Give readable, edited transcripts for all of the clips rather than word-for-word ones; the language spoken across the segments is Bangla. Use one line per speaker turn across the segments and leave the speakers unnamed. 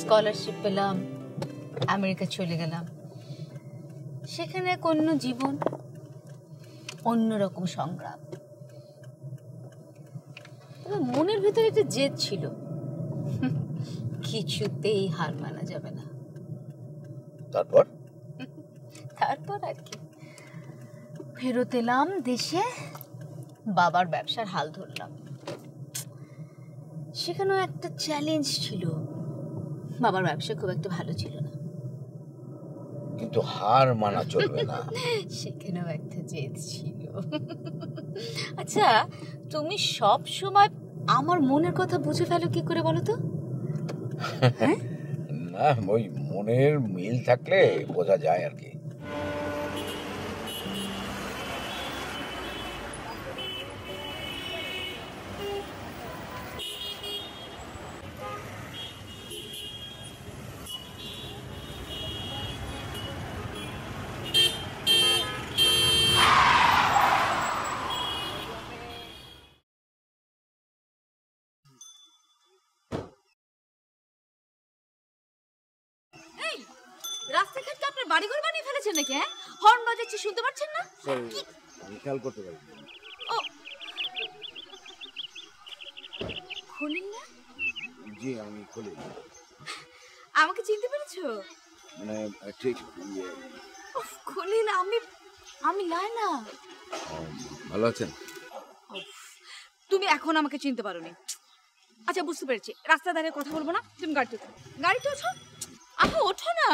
স্কলারশিপ পেলাম, আমেরিকা চলে গেলাম। সেখানে এক অন্য জীবন, অন্যরকম সংগ্রাম। তবে মনের ভিতরে একটা জেদ ছিল, কিছুতেই হার মানা যাবে না।
তারপর
তারপর আর কি, ফেরত এলাম দেশে, বাবার ব্যবসার হাল ধরলাম। সেখানেও একটা চ্যালেঞ্জ ছিল, বাবার ব্যবসা খুব একটা ভালো ছিল না,
কিন্তু হার মানা চলবে না।
সেখানেও একটা জেদ ছিল। আচ্ছা, তুমি সব সময় আমার মনের কথা বুঝে ফেলো কি করে বলো তো?
না, ওই মনের মিল থাকলে বোঝা যায় আর কি।
রাস্তাঘাট তো আপনার বাড়িঘর বানিয়ে ফেলেছেন নাকি? হ্যাঁ, হর্ন বাজাচ্ছে, শুনতে পাচ্ছেন না?
আমি খেয়াল করতে পারি।
ও, খুলিন না?
জি, আমি খুলি।
আমাকে চিনতে পেরেছো?
মানে ঠিক
উফ, খুলিন, আমি লায়লা।
ভালো আছেন?
তুমি এখন আমাকে চিনতে পারোনি। আচ্ছা, বুঝতে পেরেছি, রাস্তা দাঁড়িয়ে কথা বলবো না, তুমি গাড়িতে ওঠো। গাড়িতে ওঠো, আপু ওঠো না।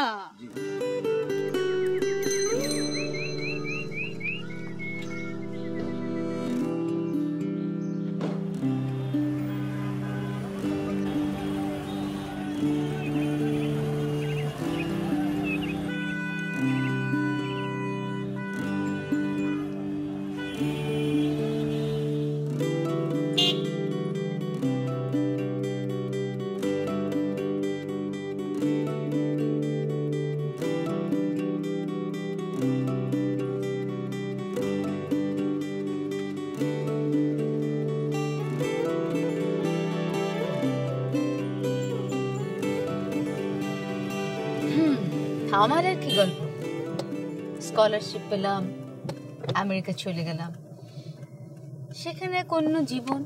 আমার আর কি গল্প, স্কলারশিপ পেলাম, আমেরিকা চলে গেলাম। সেখানে এক অন্য জীবন,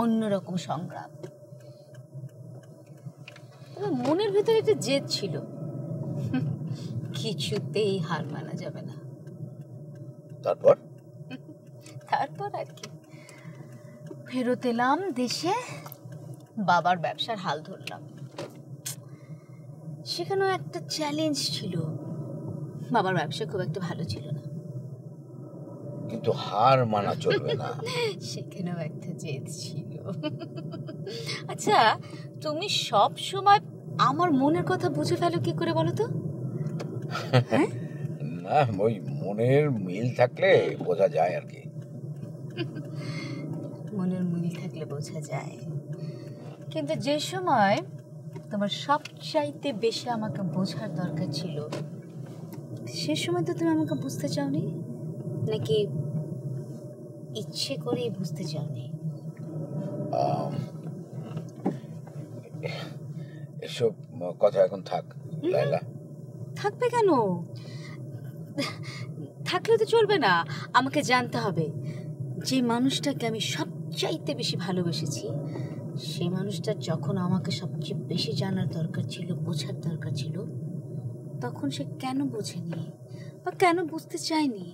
অন্যরকম সংগ্রাম। তবে মনের ভিতরে একটা জেদ ছিল, কিছুতেই হার মানা যাবে না।
তারপর
তারপর আর কি, ফেরত এলাম দেশে, বাবার ব্যবসার হাল ধরলাম। সেখানেও একটা চ্যালেঞ্জ ছিল, বাবার ব্যবসা খুব একটা ভালো ছিল না,
কিন্তু হার মানা চলবে না।
সেখানেও একটা জেদ ছিল। আচ্ছা, তুমি সব সময় আমার মনের কথা বুঝে ফেলো কি করে বলো তো?
না, ওই মনের মিল থাকলে বোঝা যায় আর কি।
মনের মিল থাকলে বোঝা যায়, কিন্তু যে সময় তোমার সবচাইতে বেশি আমাকে বোঝার দরকার ছিল, সে সময় তো তুমি আমাকে বুঝতে চাওনি, নাকি ইচ্ছে করেই বুঝতে চাওনি?
এসব কথা এখন থাক লায়লা।
থাকবে কেন? থাকলে তো চলবে না, আমাকে জানতে হবে যে মানুষটাকে আমি সবচাইতে বেশি ভালোবেসেছি, সেই মানুষটা যখন আমাকে সবচেয়ে বেশি জানার দরকার ছিল, বোঝার দরকার ছিল, তখন সে কেন বোঝেনি বা কেন বুঝতে চায়নি?